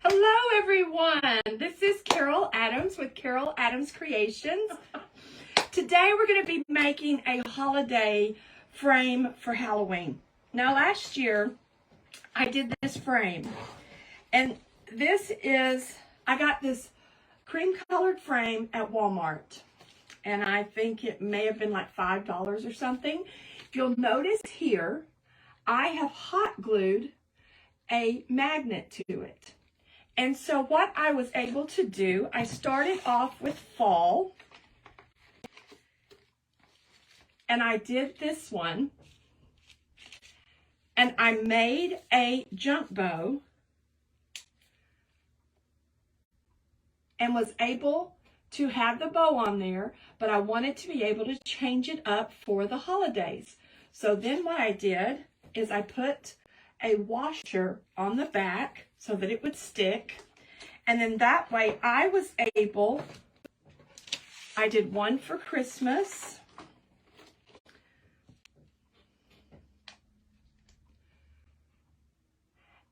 Hello everyone, this is Carol Adams with Carol Adams Creations. Today we're going to be making a holiday frame for Halloween. Now last year I did this frame, and I got this cream colored frame at Walmart, and I think it may have been like $5 or something. If you'll notice here, I have hot glued a magnet to it. And so what I was able to do, I started off with fall, and I did this one, and I made a junk bow and was able to have the bow on there, but I wanted to be able to change it up for the holidays. So then what I did is I put a washer on the back so that it would stick, and then that way I did one for Christmas,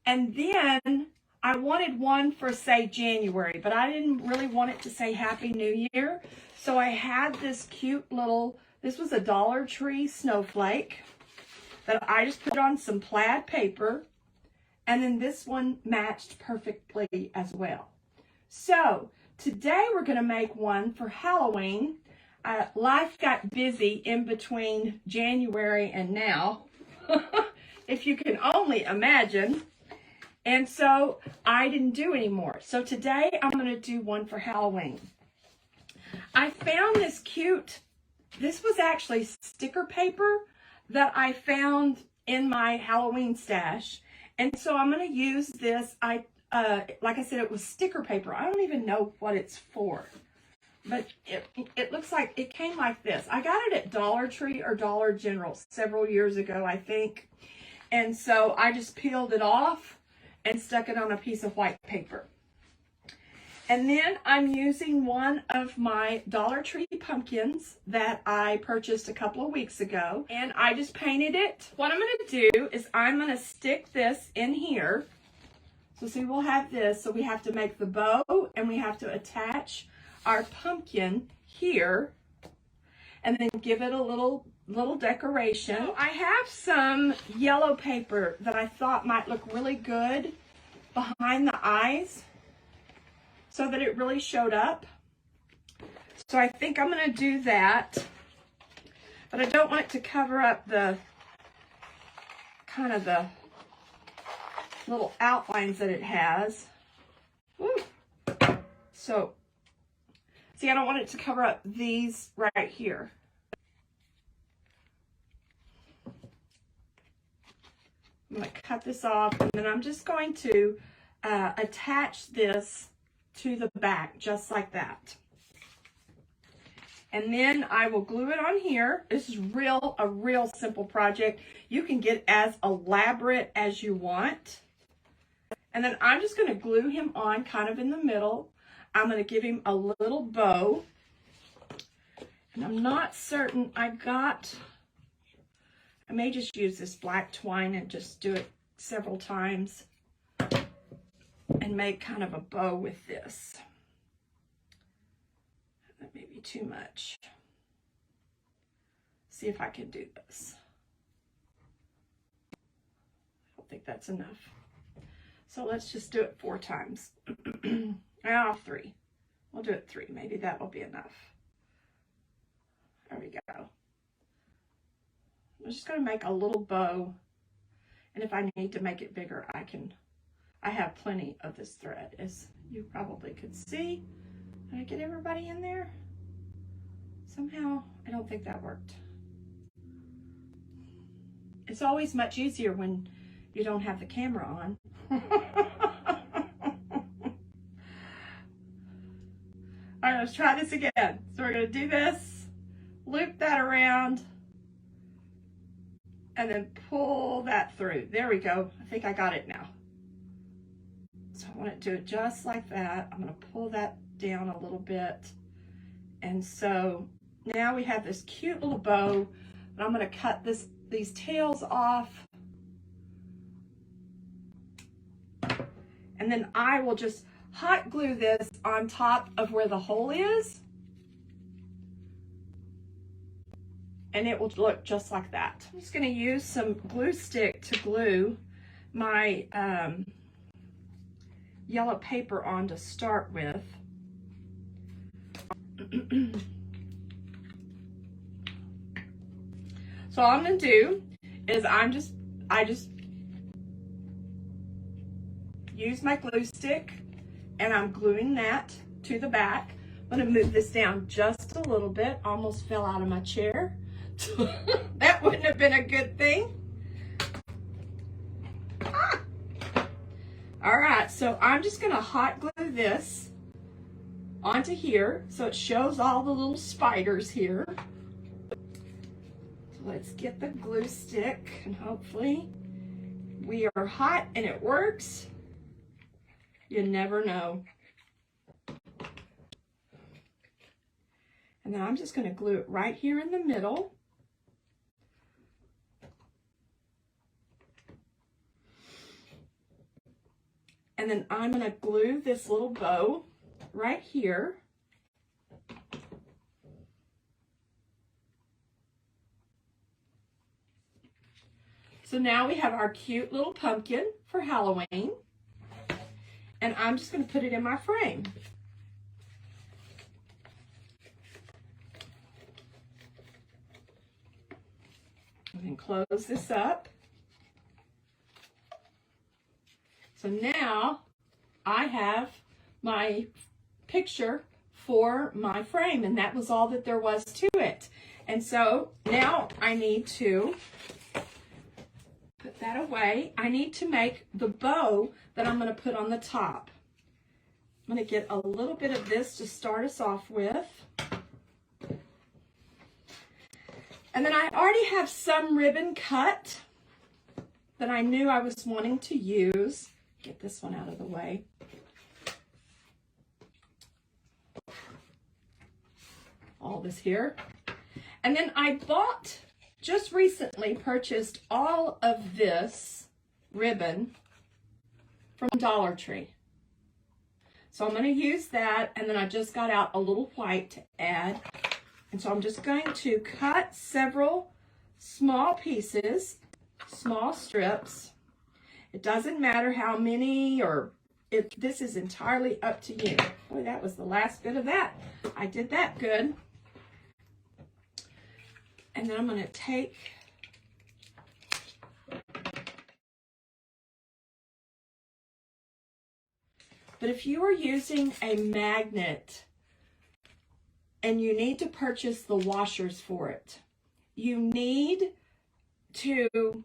and then I wanted one for, say, January, but I didn't really want it to say Happy New Year, so I had this cute little, this was a Dollar Tree snowflake that I just put on some plaid paper, and then this one matched perfectly as well. So today we're going to make one for Halloween. Life got busy in between January and now, if you can only imagine. And so I didn't do any more. So today I'm going to do one for Halloween. I found this cute, this was actually sticker paper that I found in my Halloween stash. And so I'm going to use this. Like I said, it was sticker paper. I don't even know what it's for. But it looks like it came like this. I got it at Dollar Tree or Dollar General several years ago, I think. And so I just peeled it off and stuck it on a piece of white paper. And then I'm using one of my Dollar Tree pumpkins that I purchased a couple of weeks ago, and I just painted it. What I'm going to do is I'm going to stick this in here. So see, we'll have this. So we have to make the bow, and we have to attach our pumpkin here, and then give it a little decoration. So I have some yellow paper that I thought might look really good behind the eyes, so that it really showed up. So I think I'm going to do that, but I don't want it to cover up the kind of the little outlines that it has. Woo. So see, I don't want it to cover up these right here. I'm going to cut this off, and then I'm just going to attach this to the back, just like that. And then I will glue it on here. This is a real simple project. You can get as elaborate as you want. And then I'm just going to glue him on kind of in the middle. I'm going to give him a little bow. And I'm not certain, I may just use this black twine and just do it several times and make kind of a bow with this. That may be too much. See if I can do this. I don't think that's enough. So let's just do it 4 times. 3. We'll do it 3. Maybe that will be enough. There we go. I'm just going to make a little bow, and if I need to make it bigger, I have plenty of this thread, as you probably could see. Did I get everybody in there? Somehow, I don't think that worked. It's always much easier when you don't have the camera on. All right, let's try this again. So we're going to do this, loop that around, and then pull that through. There we go. I think I got it now. So I want to do it just like that. I'm going to pull that down a little bit. And so now we have this cute little bow, but I'm going to cut these tails off. And then I will just hot glue this on top of where the hole is. And it will look just like that. I'm just going to use some glue stick to glue my yellow paper on to start with. So all I'm going to do is I just use my glue stick and I'm gluing that to the back. I'm going to move this down just a little bit. Almost fell out of my chair. That wouldn't have been a good thing. Ah. All right, so I'm just going to hot glue this onto here so it shows all the little spiders here. So let's get the glue stick and hopefully we are hot and it works. You never know. And then I'm just going to glue it right here in the middle. And then I'm going to glue this little bow right here. So now we have our cute little pumpkin for Halloween. And I'm just going to put it in my frame. And then close this up. So now I have my picture for my frame, and that was all that there was to it. And so now I need to put that away. I need to make the bow that I'm going to put on the top. I'm going to get a little bit of this to start us off with. And then I already have some ribbon cut that I knew I was wanting to use. Get this one out of the way. All this here. And then I bought, just recently purchased all of this ribbon from Dollar Tree. So I'm going to use that, and then I just got out a little white to add. And so I'm just going to cut several small pieces, small strips. It doesn't matter how many, or this is entirely up to you. Boy, that was the last bit of that. I did that good. And then I'm going to take but if you are using a magnet and you need to purchase the washers for it, you need to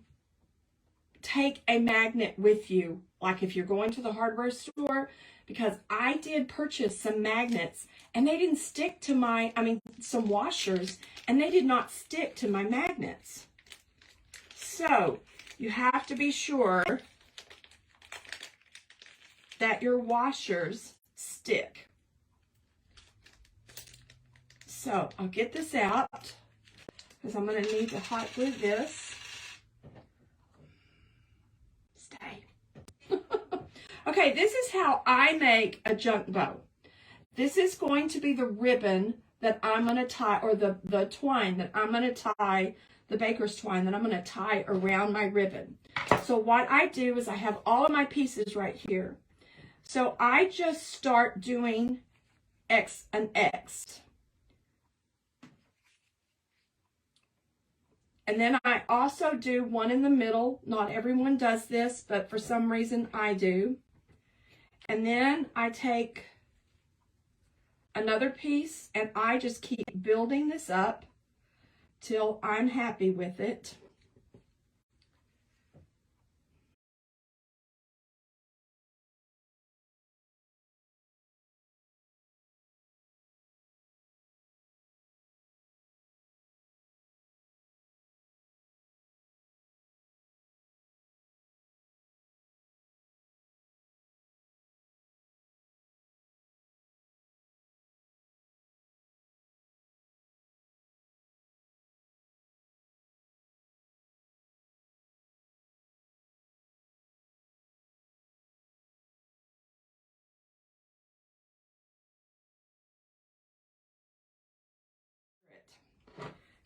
take a magnet with you, like if you're going to the hardware store, because I did purchase some magnets and they didn't stick to some washers, and they did not stick to my magnets. So you have to be sure that your washers stick. So I'll get this out because I'm going to need to hot glue this. Stay. Okay, this is how I make a junk bow. This is going to be the ribbon that I'm going to tie, or the twine that I'm going to tie, the baker's twine that I'm going to tie around my ribbon. So what I do is I have all of my pieces right here. So I just start doing an X. And then I also do one in the middle. Not everyone does this, but for some reason I do. And then I take another piece and I just keep building this up till I'm happy with it.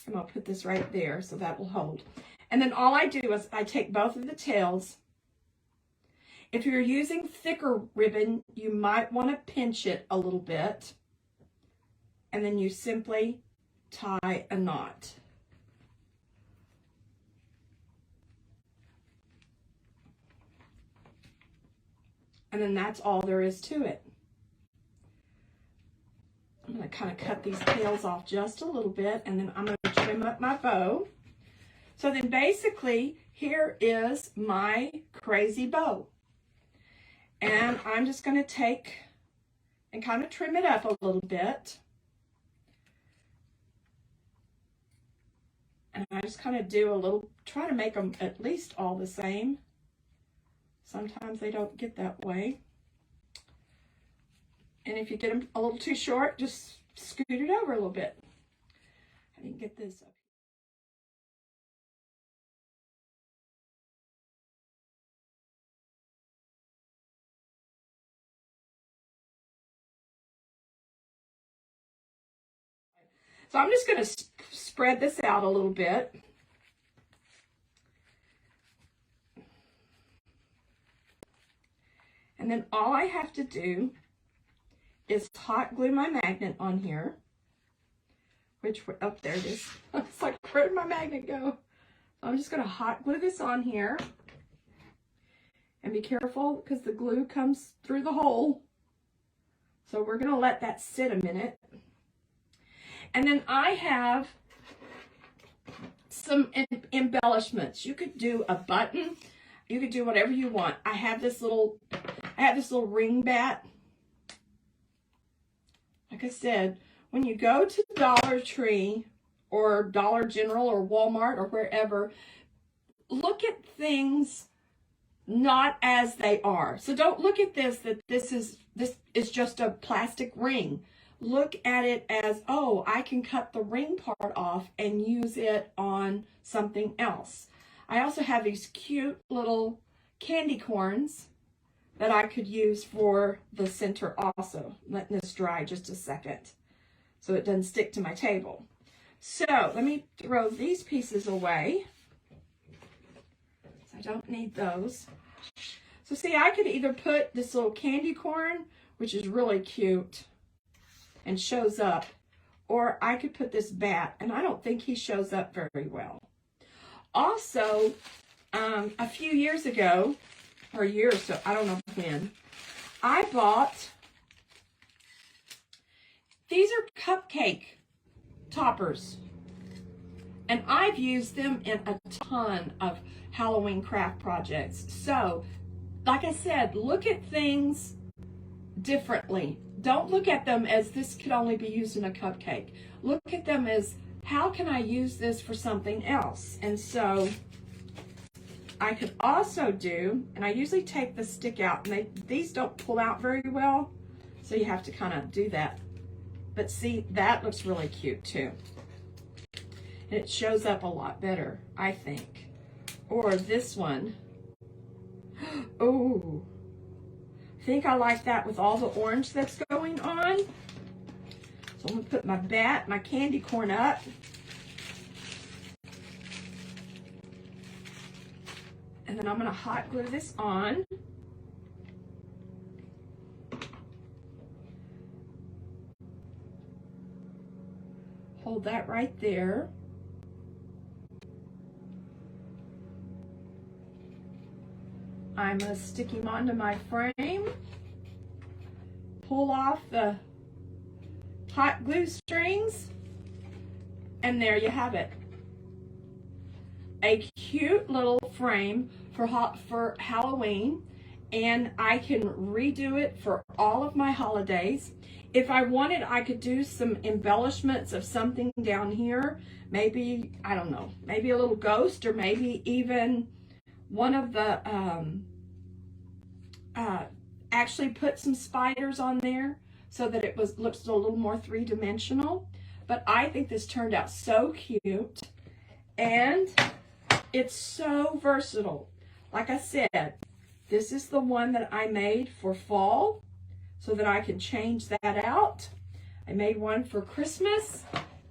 I'm going to put this right there so that will hold. And then all I do is I take both of the tails. If you're using thicker ribbon, you might want to pinch it a little bit. And then you simply tie a knot. And then that's all there is to it. I'm going to kind of cut these tails off just a little bit, and then I'm going to trim up my bow. So then basically, here is my crazy bow. And I'm just going to take and kind of trim it up a little bit. And I just kind of do a little, try to make them at least all the same. Sometimes they don't get that way. And if you get them a little too short, just scoot it over a little bit. I didn't get this up. So I'm just going to spread this out a little bit. And then all I have to do is hot glue my magnet on here, which, up there it is. It's like, where did my magnet go? So I'm just going to hot glue this on here. And be careful because the glue comes through the hole. So we're going to let that sit a minute. And then I have some embellishments. You could do a button. You could do whatever you want. I have this little ring bat. Like I said, when you go to Dollar Tree or Dollar General or Walmart or wherever, look at things not as they are. So don't look at this that this is just a plastic ring. Look at it as, oh, I can cut the ring part off and use it on something else. I also have these cute little candy corns that I could use for the center also. Letting this dry just a second so it doesn't stick to my table. So let me throw these pieces away. I don't need those. So see, I could either put this little candy corn, which is really cute and shows up, or I could put this bat, and I don't think he shows up very well. Also, a few years ago, or a year or so, I don't know when, I bought, these are cupcake toppers. And I've used them in a ton of Halloween craft projects. So, like I said, look at things differently. Don't look at them as this could only be used in a cupcake. Look at them as, how can I use this for something else? And so I could also do, and I usually take the stick out, and these don't pull out very well, so you have to kind of do that. But see, that looks really cute too. And it shows up a lot better, I think. Or this one. Oh, I think I like that with all the orange that's going on. So I'm going to put my candy corn up. And then I'm going to hot glue this on. Hold that right there. I'm going to stick him onto my frame. Pull off the hot glue strings. And there you have it. A cute little frame for Halloween, and I can redo it for all of my holidays. If I wanted, I could do some embellishments of something down here. Maybe, I don't know, maybe a little ghost, or maybe even one of the, actually put some spiders on there so that it looks a little more three-dimensional. But I think this turned out so cute, and it's so versatile. Like I said, this is the one that I made for fall so that I can change that out. I made one for Christmas,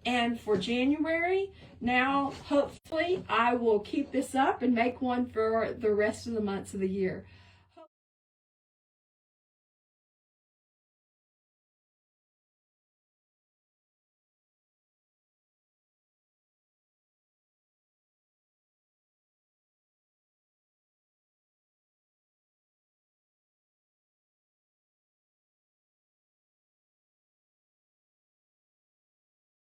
And for January, now hopefully I will keep this up and make one for the rest of the months of the year.